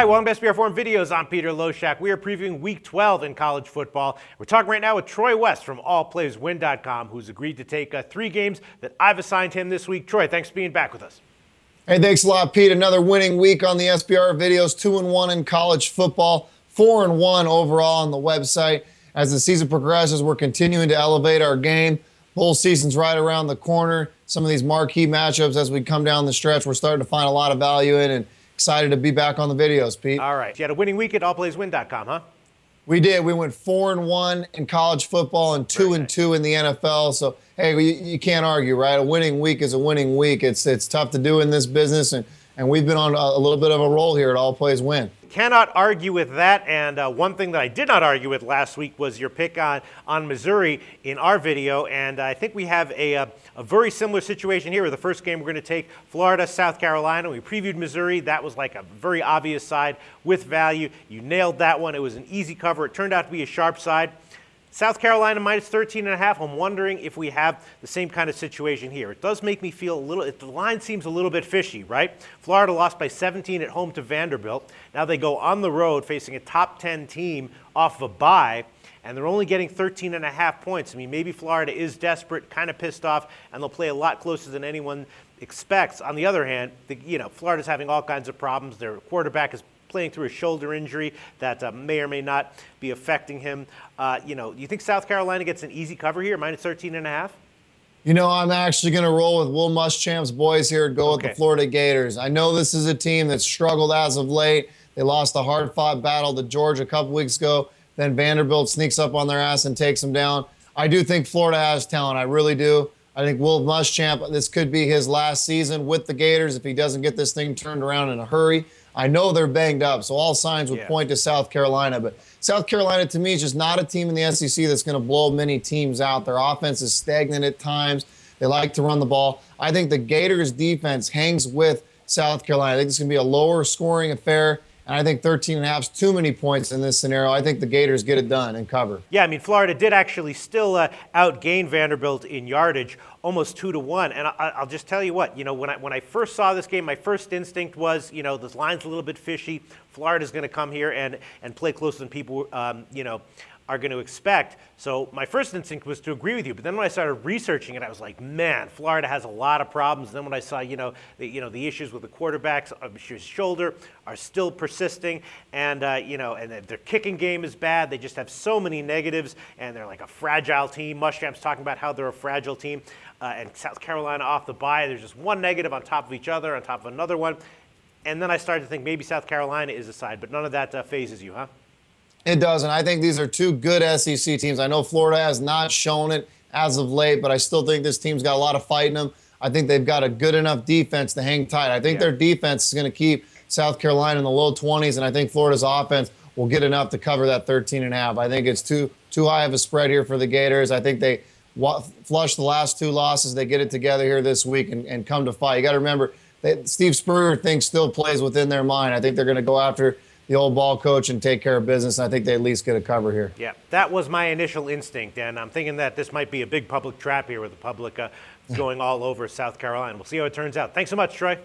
Hi, welcome to SBR Forum Videos. I'm Peter Loshak. We are previewing Week 12 in college football. We're talking right now with Troy West from AllPlaysWin.com, who's agreed to take 3 games that I've assigned him this week. Troy, thanks for being back with us. Hey, thanks a lot, Pete. Another winning week on the SBR Videos. 2-1 in college football, 4-1 overall on the website. As the season progresses, we're continuing to elevate our game. Bowl season's right around the corner. Some of these marquee matchups as we come down the stretch, we're starting to find a lot of value in, and excited to be back on the videos, Pete. All right. You had a winning week at AllPlaysWin.com, huh? We did. We went 4-1 in college football and 2-2 in the NFL. So, hey, you can't argue, right? A winning week is a winning week. It's tough to do in this business, and we've been on a little bit of a roll here at All Plays Win. Cannot argue with that, and one thing that I did not argue with last week was your pick on Missouri in our video, and I think we have a very similar situation here with the first game we're going to take, Florida, South Carolina. We previewed Missouri. That was like a very obvious side with value. You nailed that one. It was an easy cover. It turned out to be a sharp side. South Carolina minus 13.5. I'm wondering if we have the same kind of situation here. It does make me feel a little, the line seems a little bit fishy, right? Florida lost by 17 at home to Vanderbilt. Now they go on the road facing a top 10 team off of a bye, and they're only getting 13.5 points. I mean, maybe Florida is desperate, kind of pissed off, and they'll play a lot closer than anyone expects. On the other hand, Florida's having all kinds of problems. Their quarterback is playing through a shoulder injury that may or may not be affecting him. You think South Carolina gets an easy cover here, minus 13.5? I'm actually going to roll with Will Muschamp's boys here and go with the Florida Gators. I know this is a team that's struggled as of late. They lost a hard-fought battle to Georgia a couple weeks ago. Then Vanderbilt sneaks up on their ass and takes them down. I do think Florida has talent. I really do. I think Will Muschamp, this could be his last season with the Gators if he doesn't get this thing turned around in a hurry. I know they're banged up, so all signs would point to South Carolina. But South Carolina, to me, is just not a team in the SEC that's going to blow many teams out. Their offense is stagnant at times. They like to run the ball. I think the Gators' defense hangs with South Carolina. I think it's going to be a lower scoring affair. And I think 13.5 is too many points in this scenario. I think the Gators get it done and cover. Yeah, I mean, Florida did actually still outgain Vanderbilt in yardage, almost 2-1. And I'll just tell you what, when I first saw this game, my first instinct was, this line's a little bit fishy. Florida's going to come here and play closer than people, are going to expect. So my first instinct was to agree with you, but then when I started researching it, I was like, man, Florida has a lot of problems. And then when I saw, the issues with the quarterbacks, his shoulder are still persisting, and and their kicking game is bad. They just have so many negatives, and they're like a fragile team. Muschamp's talking about how they're a fragile team, and South Carolina off the bye. There's just one negative on top of each other, on top of another one, and then I started to think maybe South Carolina is a side, but none of that phases you, huh? It doesn't. I think these are two good SEC teams. I know Florida has not shown it as of late, but I still think this team's got a lot of fight in them. I think they've got a good enough defense to hang tight. I think their defense is going to keep South Carolina in the low 20s, and I think Florida's offense will get enough to cover that 13.5. I think it's too high of a spread here for the Gators. I think they flush the last 2 losses. They get it together here this week and come to fight. You got to remember, Steve Spurrier thing still plays within their mind. I think they're going to go after the old ball coach and take care of business. I think they at least get a cover here. Yeah, that was my initial instinct, and I'm thinking that this might be a big public trap here with the public going all over South Carolina. We'll see how it turns out. Thanks so much, Troy.